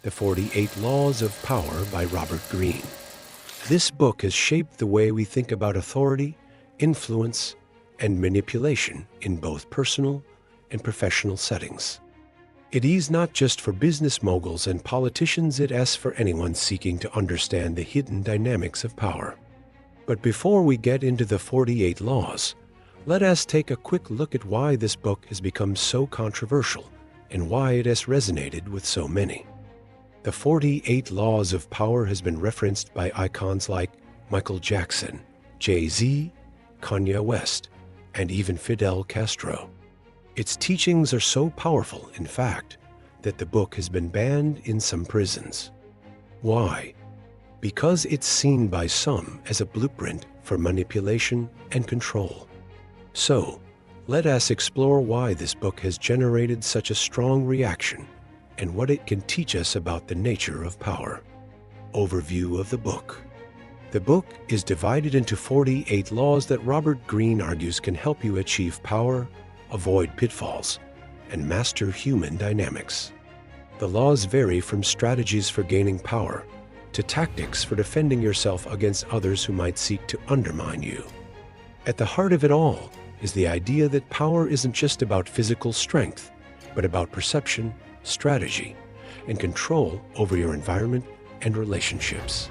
The 48 Laws of Power by Robert Greene. This book has shaped the way we think about authority, influence, and manipulation in both personal and professional settings. It is not just for business moguls and politicians, it is for anyone seeking to understand the hidden dynamics of power. But before we get into the 48 laws, let us take a quick look at why this book has become so controversial and why it has resonated with so many. The 48 Laws of Power has been referenced by icons like Michael Jackson, Jay-Z, Kanye West, and even Fidel Castro. Its teachings are so powerful, in fact, that the book has been banned in some prisons. Why? Because it's seen by some as a blueprint for manipulation and control. So, let us explore why this book has generated such a strong reaction and what it can teach us about the nature of power. Overview of the book. The book is divided into 48 laws that Robert Greene argues can help you achieve power, avoid pitfalls, and master human dynamics. The laws vary from strategies for gaining power to tactics for defending yourself against others who might seek to undermine you. At the heart of it all is the idea that power isn't just about physical strength, but about perception, strategy, and control over your environment and relationships.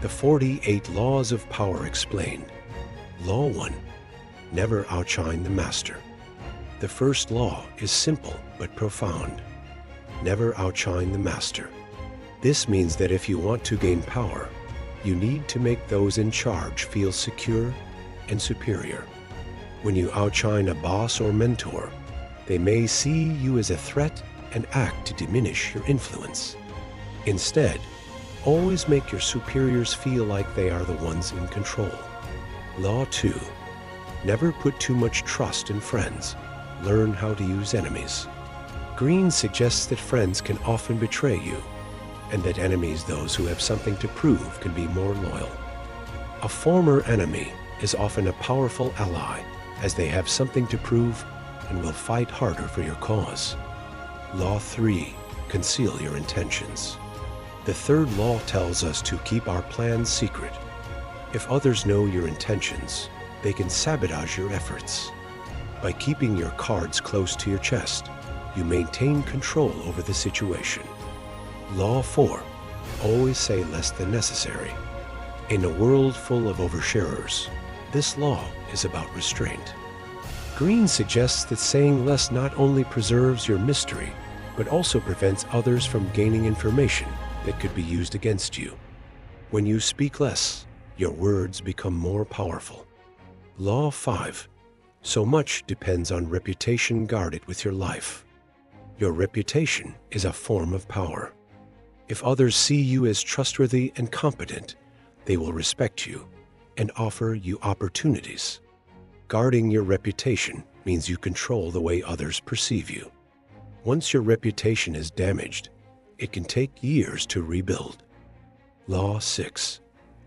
The 48 Laws of Power explained. Law 1. Never outshine the master. The first law is simple but profound. Never outshine the master. This means that if you want to gain power, you need to make those in charge feel secure and superior. When you outshine a boss or mentor, they may see you as a threat and act to diminish your influence. Instead, always make your superiors feel like they are the ones in control. Law 2. Never put too much trust in friends. Learn how to use enemies. Greene suggests that friends can often betray you, and that enemies, those who have something to prove, can be more loyal. A former enemy is often a powerful ally, as they have something to prove and will fight harder for your cause. Law 3. Conceal your intentions. The third law tells us to keep our plans secret. If others know your intentions, they can sabotage your efforts. By keeping your cards close to your chest, you maintain control over the situation. Law 4. Always say less than necessary. In a world full of oversharers, this law is about restraint. Greene suggests that saying less not only preserves your mystery, but also prevents others from gaining information that could be used against you. When you speak less, your words become more powerful. Law 5. So much depends on reputation guarded with your life. Your reputation is a form of power. If others see you as trustworthy and competent, they will respect you and offer you opportunities. Guarding your reputation means you control the way others perceive you. Once your reputation is damaged, it can take years to rebuild. Law 6.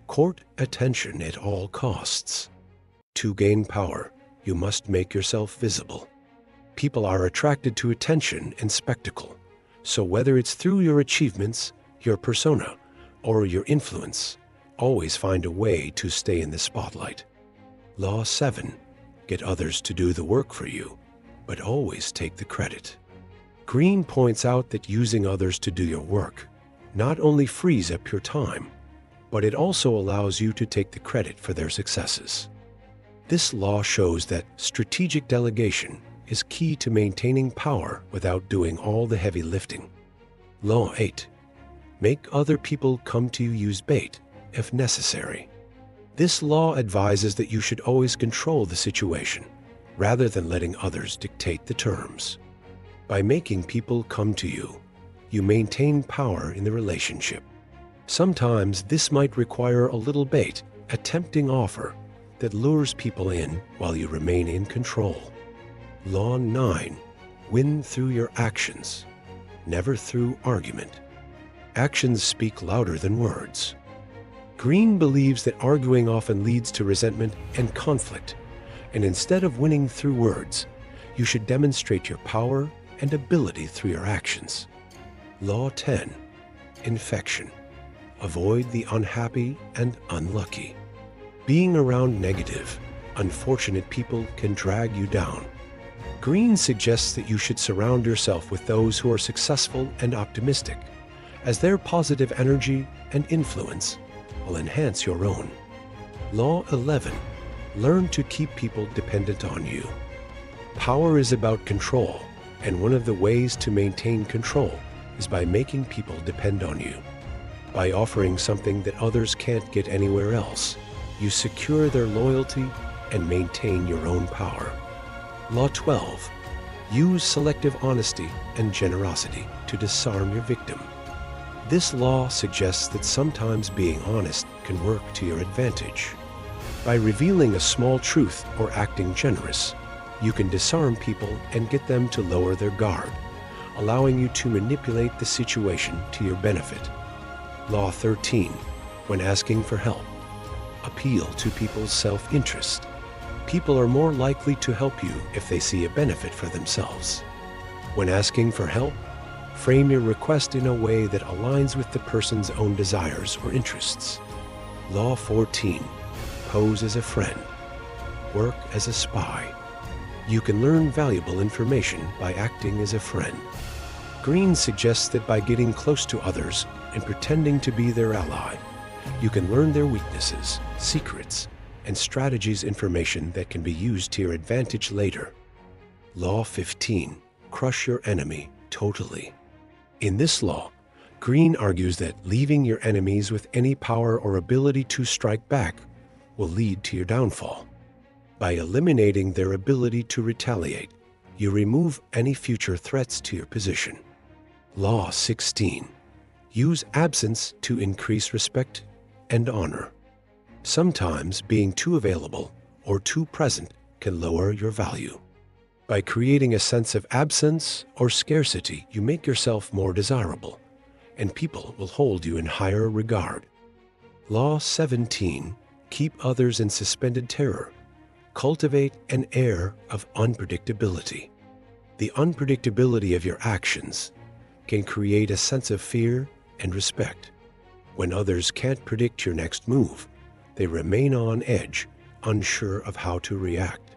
Court attention at all costs. To gain power, you must make yourself visible. People are attracted to attention and spectacle, so whether it's through your achievements, your persona, or your influence, always find a way to stay in the spotlight. Law 7. Get others to do the work for you, but always take the credit. Greene points out that using others to do your work not only frees up your time, but it also allows you to take the credit for their successes. This law shows that strategic delegation is key to maintaining power without doing all the heavy lifting. Law 8. Make other people come to you, use bait if necessary. This law advises that you should always control the situation, rather than letting others dictate the terms. By making people come to you, you maintain power in the relationship. Sometimes this might require a little bait, a tempting offer that lures people in while you remain in control. Law 9. Win through your actions, never through argument. Actions speak louder than words. Greene believes that arguing often leads to resentment and conflict, and instead of winning through words, you should demonstrate your power and ability through your actions. Law 10. infection. Avoid the unhappy and unlucky. Being around negative, unfortunate people can drag you down. Greene suggests that you should surround yourself with those who are successful and optimistic, as their positive energy and influence will enhance your own. Law 11. Learn to keep people dependent on you. Power is about control, and one of the ways to maintain control is by making people depend on you. By offering something that others can't get anywhere else, you secure their loyalty and maintain your own power. Law 12. Use selective honesty and generosity to disarm your victim. This law suggests that sometimes being honest can work to your advantage. By revealing a small truth or acting generous, you can disarm people and get them to lower their guard, allowing you to manipulate the situation to your benefit. Law 13. When asking for help, appeal to people's self-interest. People are more likely to help you if they see a benefit for themselves. When asking for help, frame your request in a way that aligns with the person's own desires or interests. Law 14. Pose as a friend. Work as a spy. You can learn valuable information by acting as a friend. Greene suggests that by getting close to others and pretending to be their ally, you can learn their weaknesses, secrets, and strategies, information that can be used to your advantage later. Law 15. Crush your enemy totally. In this law, Greene argues that leaving your enemies with any power or ability to strike back will lead to your downfall. By eliminating their ability to retaliate, you remove any future threats to your position. Law 16. Use absence to increase respect and honor. Sometimes being too available or too present can lower your value. By creating a sense of absence or scarcity, you make yourself more desirable, and people will hold you in higher regard. Law 17. Keep others in suspended terror. Cultivate an air of unpredictability. The unpredictability of your actions can create a sense of fear and respect. When others can't predict your next move, they remain on edge, unsure of how to react.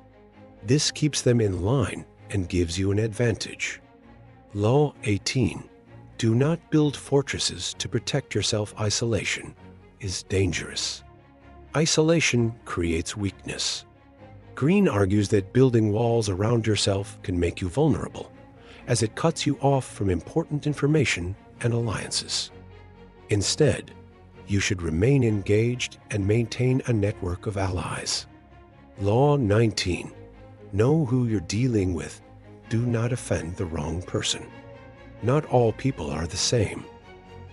This keeps them in line and gives you an advantage. Law 18. Do not build fortresses to protect yourself. Isolation is dangerous. Isolation creates weakness. Greene argues that building walls around yourself can make you vulnerable, as it cuts you off from important information and alliances. Instead, you should remain engaged and maintain a network of allies. Law 19. Know who you're dealing with. Do not offend the wrong person. Not all people are the same.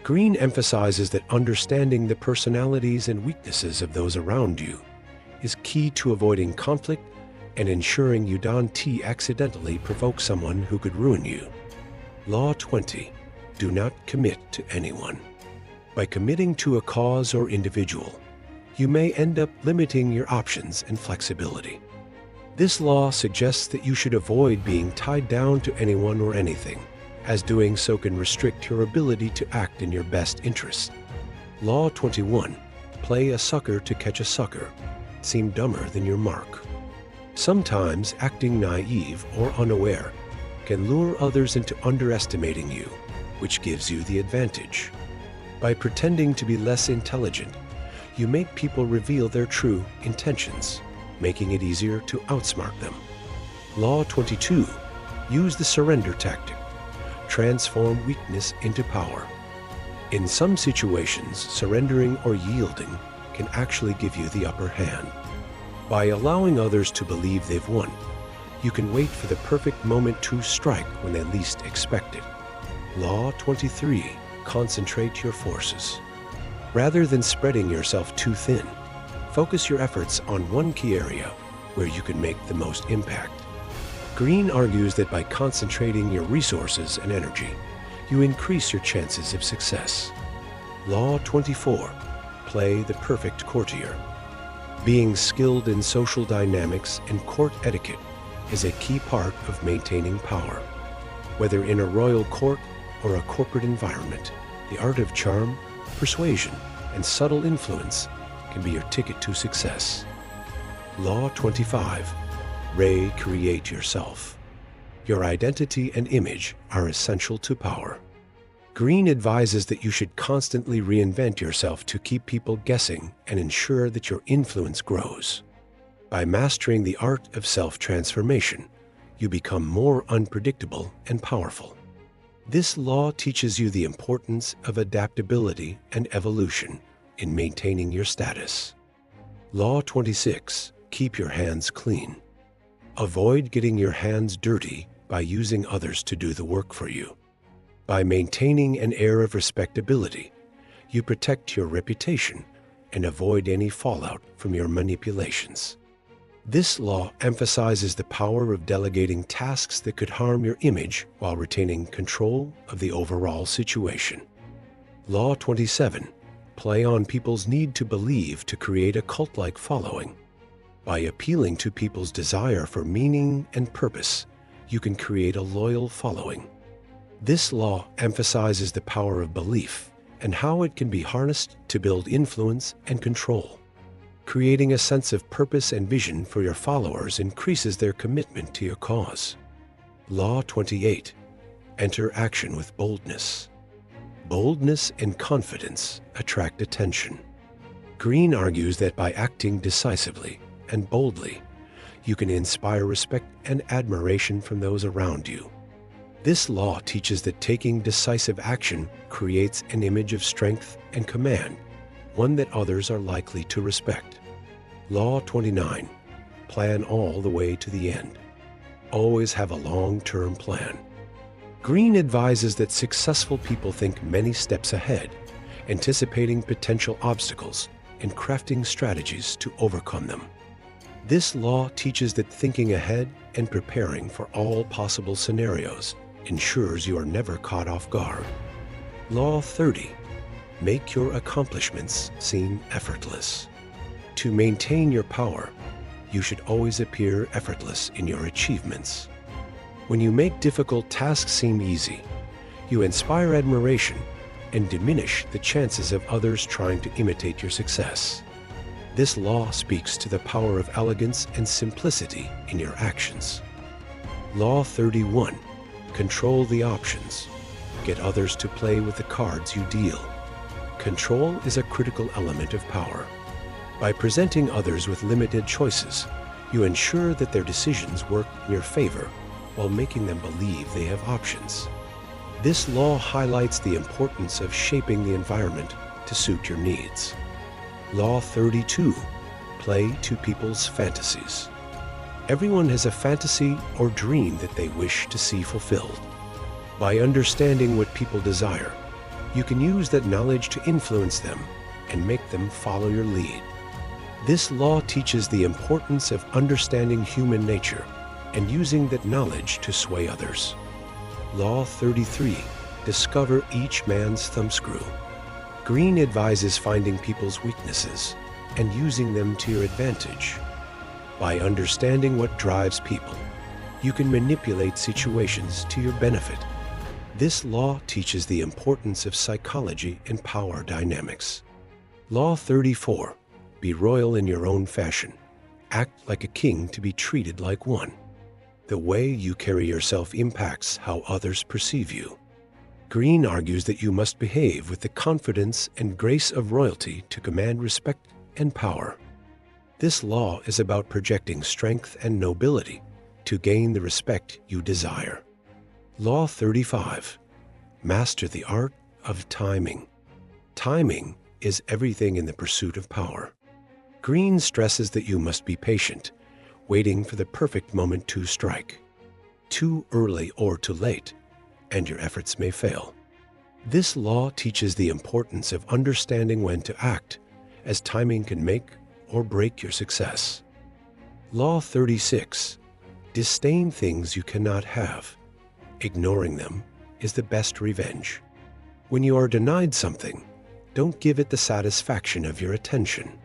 Greene emphasizes that understanding the personalities and weaknesses of those around you is key to avoiding conflict and ensuring you don't accidentally provoke someone who could ruin you. Law 20. Do not commit to anyone. By committing to a cause or individual, you may end up limiting your options and flexibility. This law suggests that you should avoid being tied down to anyone or anything, as doing so can restrict your ability to act in your best interest. Law 21. Play a sucker to catch a sucker. Seem dumber than your mark. Sometimes acting naive or unaware can lure others into underestimating you, which gives you the advantage. By pretending to be less intelligent, you make people reveal their true intentions, making it easier to outsmart them. Law 22. Use the surrender tactic. Transform weakness into power. In some situations, surrendering or yielding can actually give you the upper hand. By allowing others to believe they've won, you can wait for the perfect moment to strike when they least expect it. Law 23. Concentrate your forces. Rather than spreading yourself too thin, focus your efforts on one key area where you can make the most impact. Greene argues that by concentrating your resources and energy, you increase your chances of success. Law 24. Play the perfect courtier. Being skilled in social dynamics and court etiquette is a key part of maintaining power. Whether in a royal court or a corporate environment, The art of charm, persuasion, and subtle influence can be your ticket to success. Law 25. Recreate yourself. Your identity and image are essential to power. Greene advises that you should constantly reinvent yourself to keep people guessing and ensure that your influence grows. By mastering the art of self-transformation, you become more unpredictable and powerful. This law teaches you the importance of adaptability and evolution in maintaining your status. Law 26. Keep your hands clean. Avoid getting your hands dirty by using others to do the work for you. By maintaining an air of respectability, you protect your reputation and avoid any fallout from your manipulations. This law emphasizes the power of delegating tasks that could harm your image while retaining control of the overall situation. Law 27. Play on people's need to believe to create a cult-like following. By appealing to people's desire for meaning and purpose, you can create a loyal following. This law emphasizes the power of belief and how it can be harnessed to build influence and control. Creating a sense of purpose and vision for your followers increases their commitment to your cause. Law 28. Enter action with boldness. Boldness and confidence attract attention. Greene argues that by acting decisively and boldly, you can inspire respect and admiration from those around you. This law teaches that taking decisive action creates an image of strength and command, one that others are likely to respect. Law 29. Plan all the way to the end. Always have a long-term plan. Greene advises that successful people think many steps ahead, anticipating potential obstacles and crafting strategies to overcome them. This law teaches that thinking ahead and preparing for all possible scenarios ensures you are never caught off guard. Law 30. Make your accomplishments seem effortless. To maintain your power, you should always appear effortless in your achievements. When you make difficult tasks seem easy, you inspire admiration and diminish the chances of others trying to imitate your success. This law speaks to the power of elegance and simplicity in your actions. Law 31. Control the options. Get others to play with the cards you deal. Control is a critical element of power. By presenting others with limited choices, you ensure that their decisions work in your favor while making them believe they have options. This law highlights the importance of shaping the environment to suit your needs. Law 32. Play to people's fantasies. Everyone has a fantasy or dream that they wish to see fulfilled. By understanding what people desire, you can use that knowledge to influence them and make them follow your lead. This law teaches the importance of understanding human nature and using that knowledge to sway others. Law 33. Discover each man's thumbscrew. Greene advises finding people's weaknesses and using them to your advantage. By understanding what drives people, you can manipulate situations to your benefit. This law teaches the importance of psychology and power dynamics. Law 34. Be royal in your own fashion. Act like a king to be treated like one. The way you carry yourself impacts how others perceive you. Greene argues that you must behave with the confidence and grace of royalty to command respect and power. This law is about projecting strength and nobility to gain the respect you desire. Law 35. Master the art of timing. Timing is everything in the pursuit of power. Greene stresses that you must be patient, waiting for the perfect moment to strike. Too early or too late, and your efforts may fail. This law teaches the importance of understanding when to act, as timing can make or break your success. Law 36. Disdain things you cannot have. Ignoring them is the best revenge. When you are denied something, don't give it the satisfaction of your attention.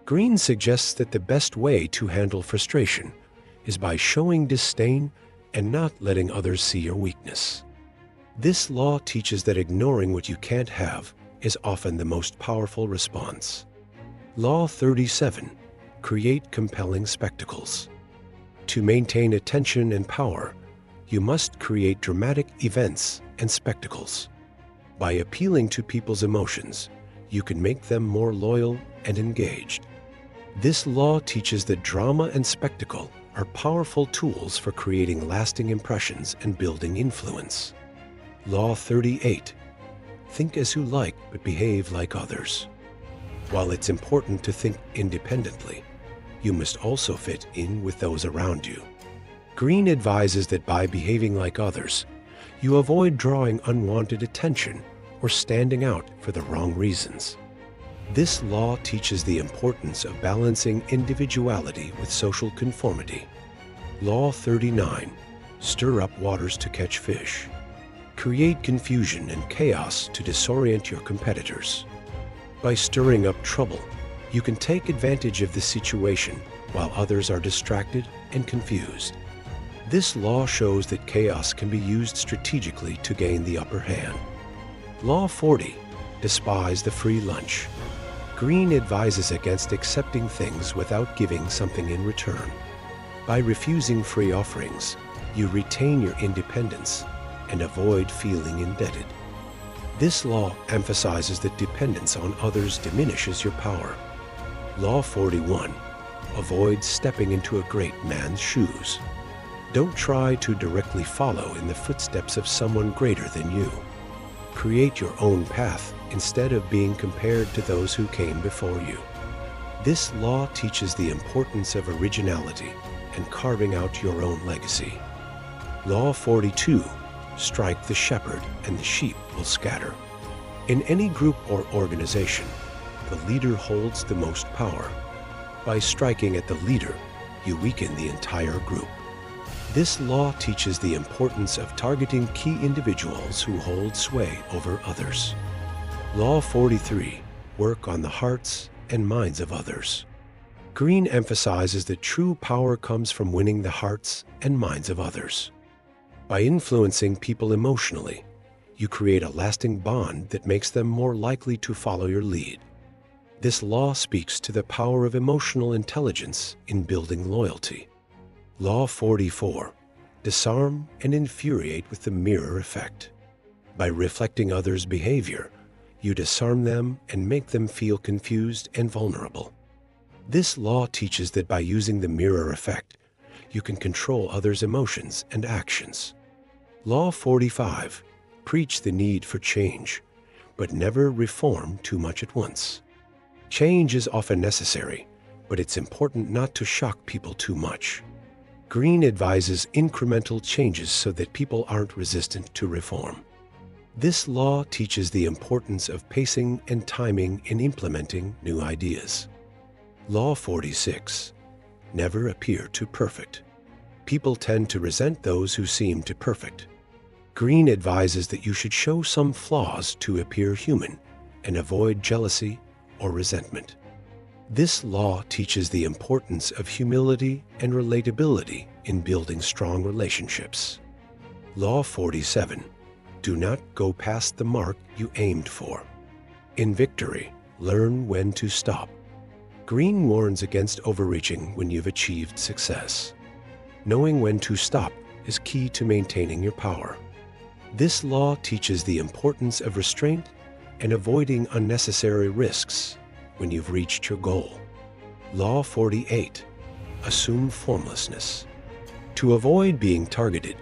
Greene suggests that the best way to handle frustration is by showing disdain and not letting others see your weakness. This law teaches that ignoring what you can't have is often the most powerful response. Law 37. Create compelling spectacles. To maintain attention and power, you must create dramatic events and spectacles. By appealing to people's emotions, you can make them more loyal and engaged. This law teaches that drama and spectacle are powerful tools for creating lasting impressions and building influence. Law 38. Think as you like, but behave like others. While it's important to think independently, you must also fit in with those around you. Greene advises that by behaving like others, you avoid drawing unwanted attention or standing out for the wrong reasons. This law teaches the importance of balancing individuality with social conformity. Law 39. Stir up waters to catch fish. Create confusion and chaos to disorient your competitors. By stirring up trouble, you can take advantage of the situation while others are distracted and confused. This law shows that chaos can be used strategically to gain the upper hand. Law 40. Despise the free lunch. Greene advises against accepting things without giving something in return. By refusing free offerings, you retain your independence and avoid feeling indebted. This law emphasizes that dependence on others diminishes your power. Law 41. Avoid stepping into a great man's shoes. Don't try to directly follow in the footsteps of someone greater than you. Create your own path instead of being compared to those who came before you. This law teaches the importance of originality and carving out your own legacy. Law 42. Strike the shepherd and the sheep will scatter. In any group or organization, the leader holds the most power. By striking at the leader, you weaken the entire group. This law teaches the importance of targeting key individuals who hold sway over others. Law 43. Work on the hearts and minds of others. Greene emphasizes that true power comes from winning the hearts and minds of others. By influencing people emotionally, you create a lasting bond that makes them more likely to follow your lead. This law speaks to the power of emotional intelligence in building loyalty. Law 44. Disarm and infuriate with the mirror effect. By reflecting others' behavior, you disarm them and make them feel confused and vulnerable. This law teaches that by using the mirror effect, you can control others' emotions and actions. Law 45. Preach the need for change, but never reform too much at once. Change is often necessary, but it's important not to shock people too much. Greene advises incremental changes so that people aren't resistant to reform. This law teaches the importance of pacing and timing in implementing new ideas. Law 46. Never appear too perfect. People tend to resent those who seem too perfect. Greene advises that you should show some flaws to appear human and avoid jealousy or resentment. This law teaches the importance of humility and relatability in building strong relationships. Law 47. Do not go past the mark you aimed for. In victory, learn when to stop. Greene warns against overreaching when you've achieved success. Knowing when to stop is key to maintaining your power. This law teaches the importance of restraint and avoiding unnecessary risks when you've reached your goal. Law 48. Assume formlessness. To avoid being targeted,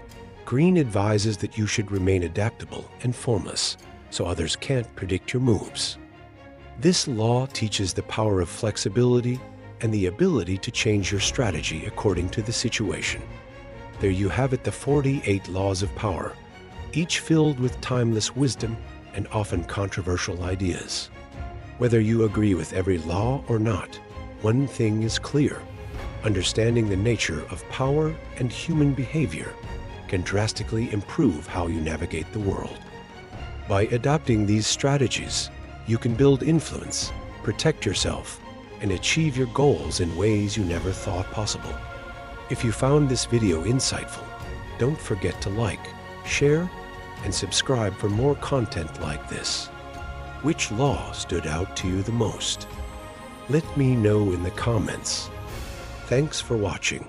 Greene advises that you should remain adaptable and formless so others can't predict your moves. This law teaches the power of flexibility and the ability to change your strategy according to the situation. There you have it, the 48 laws of power, each filled with timeless wisdom and often controversial ideas. Whether you agree with every law or not, one thing is clear: understanding the nature of power and human behavior can drastically improve how you navigate the world. By adopting these strategies, you can build influence, protect yourself, and achieve your goals in ways you never thought possible. If you found this video insightful, don't forget to like, share, and subscribe for more content like this. Which law stood out to you the most? Let me know in the comments. Thanks for watching.